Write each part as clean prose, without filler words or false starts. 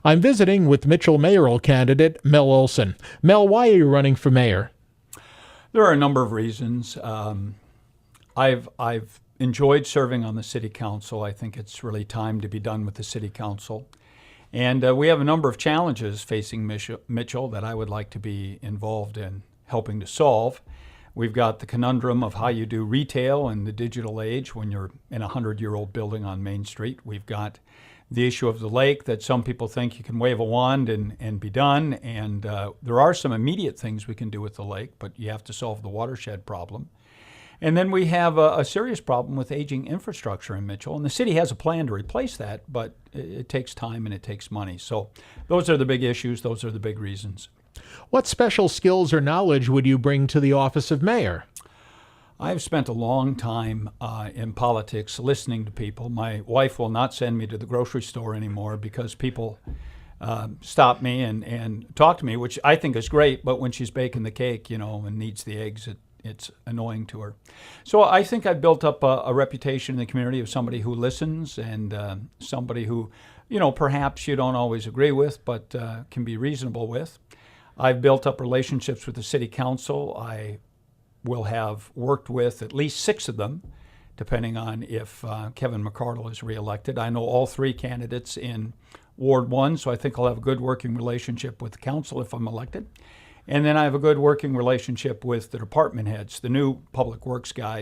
I'm visiting with Mitchell mayoral candidate Mel Olson. Mel, why are you running for mayor? There are a number of reasons. I've enjoyed serving on the city council. I think it's really time to be done with the city council. And we have a number of challenges facing Mitchell that I would like to be involved in helping to solve. We've got the conundrum of how you do retail in the digital age when you're in a 100-year-old building on Main Street. We've got the issue of the lake that some people think you can wave a wand and be done. And there are some immediate things we can do with the lake, but you have to solve the watershed problem. And then we have a serious problem with aging infrastructure in Mitchell. And the city has a plan to replace that, but it takes time and it takes money. So those are the big issues. Those are the big reasons. What special skills or knowledge would you bring to the office of mayor? I've spent a long time in politics listening to people. My wife will not send me to the grocery store anymore because people stop me and talk to me, which I think is great. But when she's baking the cake, and needs the eggs, it's annoying to her. So I think I've built up a reputation in the community of somebody who listens and somebody who, perhaps you don't always agree with, but can be reasonable with. I've built up relationships with the city council. I will have worked with at least 6 of them, depending on if Kevin McCardle is reelected. I know all 3 candidates in Ward 1, so I think I'll have a good working relationship with the council if I'm elected. And then I have a good working relationship with the department heads. The new public works guy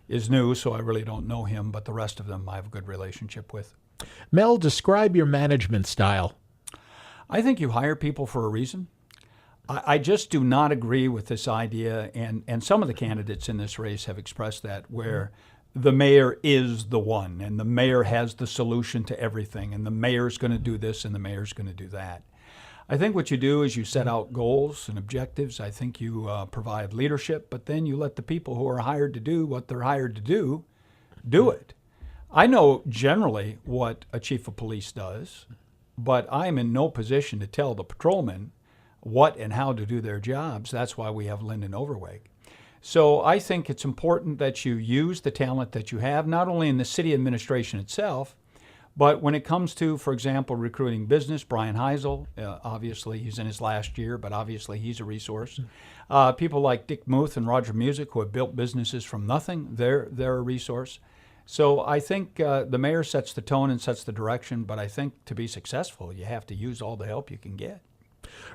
is new, so I really don't know him, but the rest of them I have a good relationship with. Mel, describe your management style. I think you hire people for a reason. I just do not agree with this idea, and some of the candidates in this race have expressed that, where the mayor is the one, and the mayor has the solution to everything, and the mayor's going to do this, and the mayor's going to do that. I think what you do is you set out goals and objectives. I think you provide leadership, but then you let the people who are hired to do what they're hired to do it. I know generally what a chief of police does, but I'm in no position to tell the patrolmen what and how to do their jobs. That's why we have Lyndon Overweg. So I think it's important that you use the talent that you have, not only in the city administration itself, but when it comes to, for example, recruiting business. Brian Heisel, obviously he's in his last year, but obviously he's a resource. People like Dick Muth and Roger Music, who have built businesses from nothing, they're a resource. So I think the mayor sets the tone and sets the direction, but I think to be successful, you have to use all the help you can get.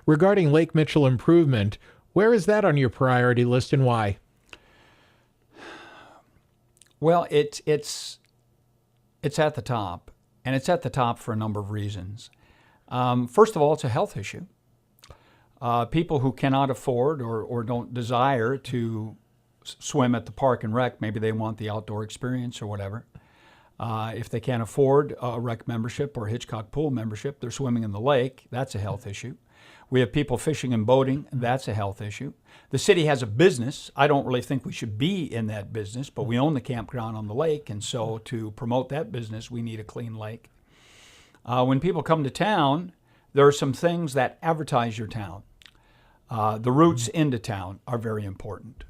Regarding Lake Mitchell improvement, where is that on your priority list and why? Well, it's at the top, and it's at the top for a number of reasons. First of all, it's a health issue. People who cannot afford or don't desire to swim at the park and rec, maybe they want the outdoor experience or whatever. If they can't afford a rec membership or Hitchcock pool membership, they're swimming in the lake. That's a health issue. We have people fishing and boating. That's a health issue. The city has a business. I don't really think we should be in that business, but we own the campground on the lake, and so to promote that business, we need a clean lake. When people come to town, there are some things that advertise your town. The routes into town are very important.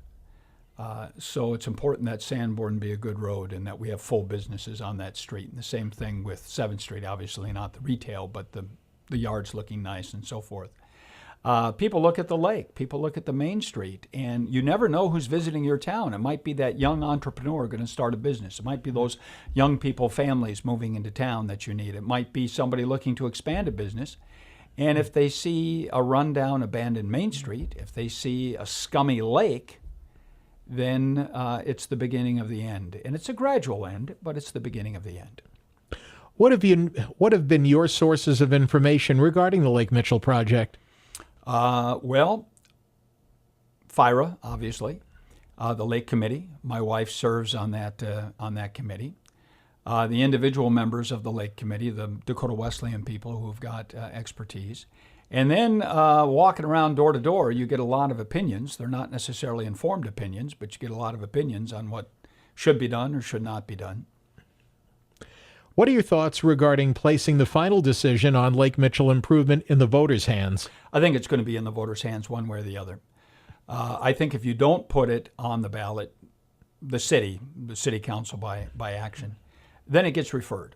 So it's important that Sanborn be a good road and that we have full businesses on that street. And the same thing with 7th Street, obviously not the retail, but the yards looking nice and so forth. People look at the lake, people look at the Main Street, and you never know who's visiting your town. It might be that young entrepreneur going to start a business. It might be those young people, families moving into town that you need. It might be somebody looking to expand a business. And if they see a rundown, abandoned Main Street, if they see a scummy lake, then it's the beginning of the end. And it's a gradual end, but it's the beginning of the end. What have been your sources of information regarding the Lake Mitchell project? Well, FIRA, obviously, the Lake Committee. My wife serves on that committee. The individual members of the Lake Committee, the Dakota Wesleyan people who've got expertise. And then walking around door to door, you get a lot of opinions. They're not necessarily informed opinions, but you get a lot of opinions on what should be done or should not be done. What are your thoughts regarding placing the final decision on Lake Mitchell improvement in the voters' hands? I think it's going to be in the voters' hands one way or the other. I think if you don't put it on the ballot, the city council by action, then it gets referred.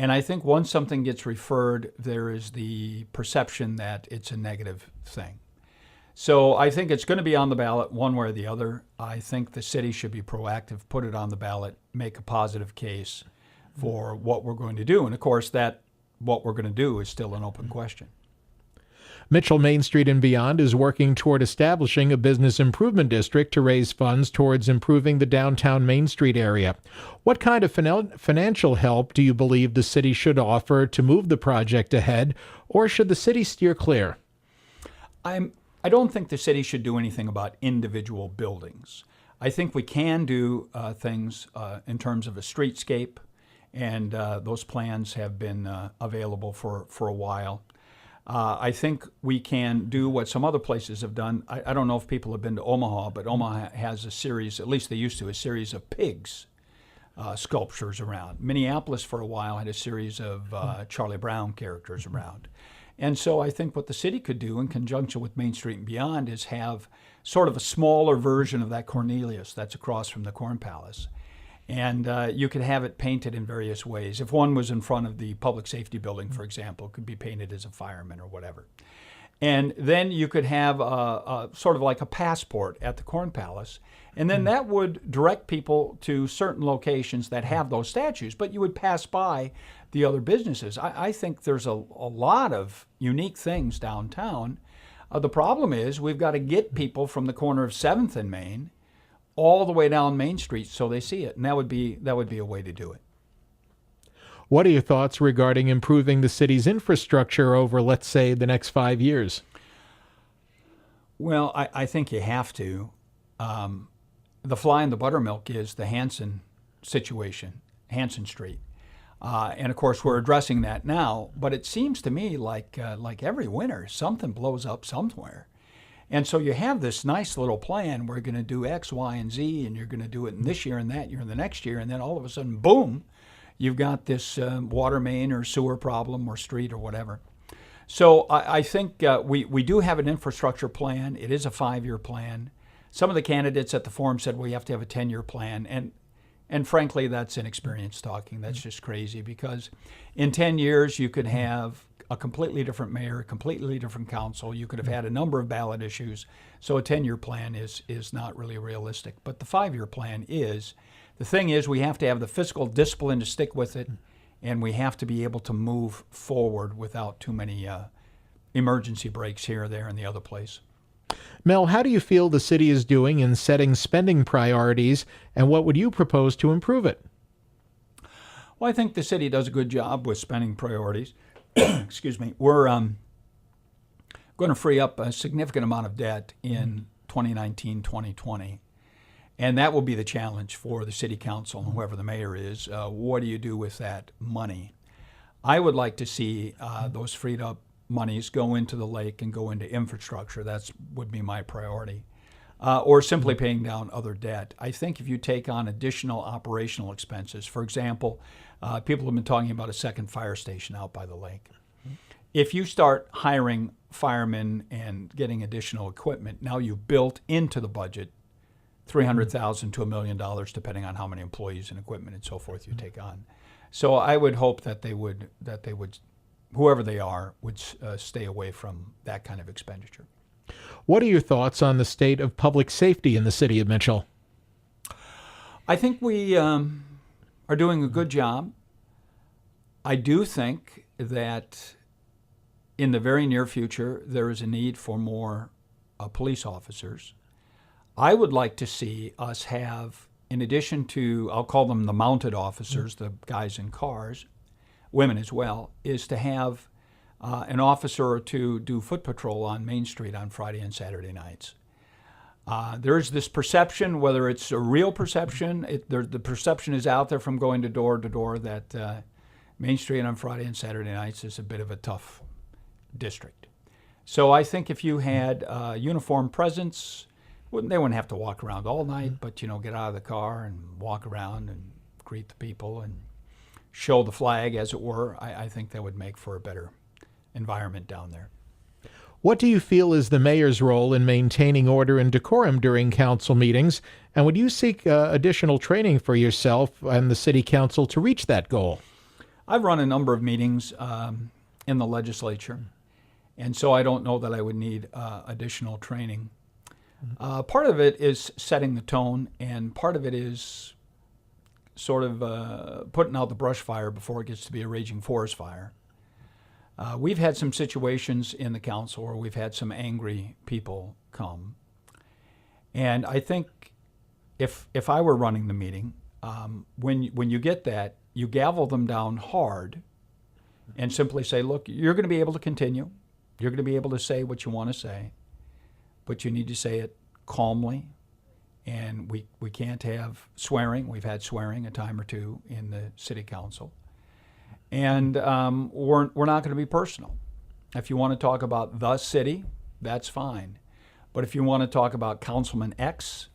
And I think once something gets referred, there is the perception that it's a negative thing. So I think it's going to be on the ballot one way or the other. I think the city should be proactive, put it on the ballot, make a positive case for what we're going to do. And of course, that what we're going to do is still an open question. Mitchell Main Street and Beyond is working toward establishing a business improvement district to raise funds towards improving the downtown Main Street area. What kind of financial help do you believe the city should offer to move the project ahead, or should the city steer clear? I don't think the city should do anything about individual buildings. I think we can do things in terms of a streetscape, and those plans have been available for a while. I think we can do what some other places have done. I don't know if people have been to Omaha, but Omaha has a series, at least they used to, a series of pigs sculptures around. Minneapolis for a while had a series of Charlie Brown characters around. And so I think what the city could do in conjunction with Main Street and Beyond is have sort of a smaller version of that Cornelius that's across from the Corn Palace. And you could have it painted in various ways. If one was in front of the public safety building, for example, it could be painted as a fireman or whatever. And then you could have a sort of like a passport at the Corn Palace. And then that would direct people to certain locations that have those statues, but you would pass by the other businesses. I think there's a lot of unique things downtown. The problem is we've got to get people from the corner of 7th and Main all the way down Main Street so they see it. And that would be a way to do it. What are your thoughts regarding improving the city's infrastructure over, let's say, the next 5 years? Well, I think you have to. The fly in the buttermilk is the Hanson situation, Hanson Street. And of course, we're addressing that now. But it seems to me like every winter, something blows up somewhere. And so you have this nice little plan. We're going to do X, Y, and Z, and you're going to do it in this year and that year and the next year. And then all of a sudden, boom, you've got this water main or sewer problem or street or whatever. So I think we do have an infrastructure plan. It is a 5-year plan. Some of the candidates at the forum said, well, you have to have a 10-year plan. And frankly, that's inexperience talking. That's just crazy because in 10 years, you could have a completely different mayor, a completely different council. You could have had a number of ballot issues. So a 10-year plan is not really realistic. But the 5-year plan is. The thing is, we have to have the fiscal discipline to stick with it, and we have to be able to move forward without too many emergency breaks here, there, and the other place. Mel, how do you feel the city is doing in setting spending priorities, and what would you propose to improve it? Well, I think the city does a good job with spending priorities. Excuse me. We're going to free up a significant amount of debt in 2019, 2020. And that will be the challenge for the city council and whoever the mayor is. What do you do with that money? I would like to see those freed up monies go into the lake and go into infrastructure. That would be my priority. Or simply paying down other debt. I think if you take on additional operational expenses, for example, people have been talking about a second fire station out by the lake. If you start hiring firemen and getting additional equipment, now you've built into the budget $300,000 to $1 million, depending on how many employees and equipment and so forth you take on. So I would hope that they would, whoever they are, would stay away from that kind of expenditure. What are your thoughts on the state of public safety in the city of Mitchell? I think we are doing a good job. I do think that in the very near future, there is a need for more police officers. I would like to see us have, in addition to, I'll call them the mounted officers, the guys in cars, women as well, is to have an officer or two do foot patrol on Main Street on Friday and Saturday nights. There's this perception, whether it's a real perception, the perception is out there from going to door that Main Street on Friday and Saturday nights is a bit of a tough district. So I think if you had uniform presence, they wouldn't have to walk around all night, but get out of the car and walk around and greet the people and show the flag, as it were. I think that would make for a better environment down there. What do you feel is the mayor's role in maintaining order and decorum during council meetings, and would you seek additional training for yourself and the city council to reach that goal? I've run a number of meetings in the legislature, and so I don't know that I would need additional training. Part of it is setting the tone, and part of it is sort of putting out the brush fire before it gets to be a raging forest fire. We've had some situations in the council where we've had some angry people come. And I think if I were running the meeting, when you get that, you gavel them down hard and simply say, look, you're going to be able to continue. You're going to be able to say what you want to say, but you need to say it calmly. And we can't have swearing. We've had swearing a time or two in the city council. And we're not going to be personal. If you want to talk about the city, that's fine. But if you want to talk about Councilman X,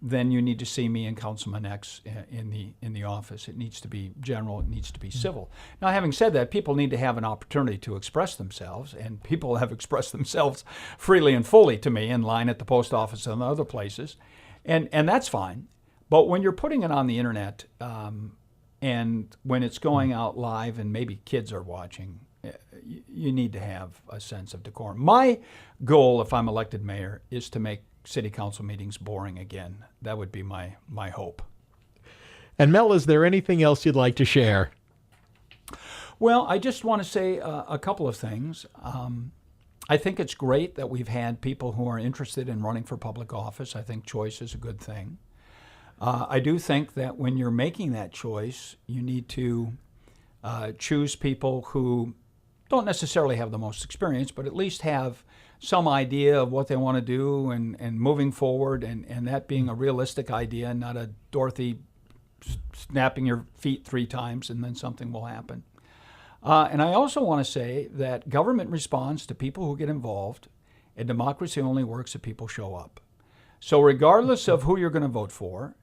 then you need to see me and Councilman X in the office. It needs to be general. It needs to be civil. Now, having said that, people need to have an opportunity to express themselves, and people have expressed themselves freely and fully to me in line at the post office and other places, and that's fine. But when you're putting it on the internet, and when it's going out live and maybe kids are watching, you need to have a sense of decorum. My goal, if I'm elected mayor, is to make city council meetings boring again. That would be my hope. And Mel, is there anything else you'd like to share? Well, I just want to say a couple of things. I think it's great that we've had people who are interested in running for public office. I think choice is a good thing. I do think that when you're making that choice, you need to choose people who don't necessarily have the most experience, but at least have some idea of what they want to do and moving forward, and that being a realistic idea, not a Dorothy snapping your feet 3 times and then something will happen. And I also want to say that government responds to people who get involved, and democracy only works if people show up. So regardless of who you're going to vote for,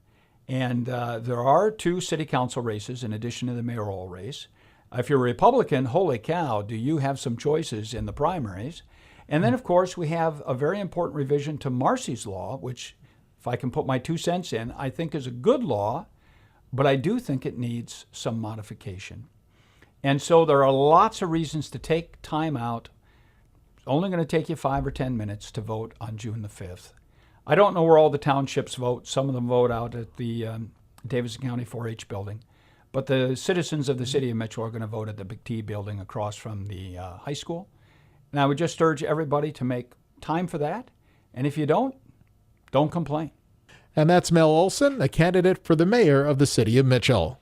and there are 2 city council races in addition to the mayoral race. If you're a Republican, holy cow, do you have some choices in the primaries. And then, of course, we have a very important revision to Marcy's law, which, if I can put my 2 cents in, I think is a good law, but I do think it needs some modification. And so there are lots of reasons to take time out. It's only going to take you 5 or 10 minutes to vote on June the 5th. I don't know where all the townships vote. Some of them vote out at the Davidson County 4-H building. But the citizens of the city of Mitchell are going to vote at the Big T building across from the high school. And I would just urge everybody to make time for that. And if you don't complain. And that's Mel Olson, a candidate for the mayor of the city of Mitchell.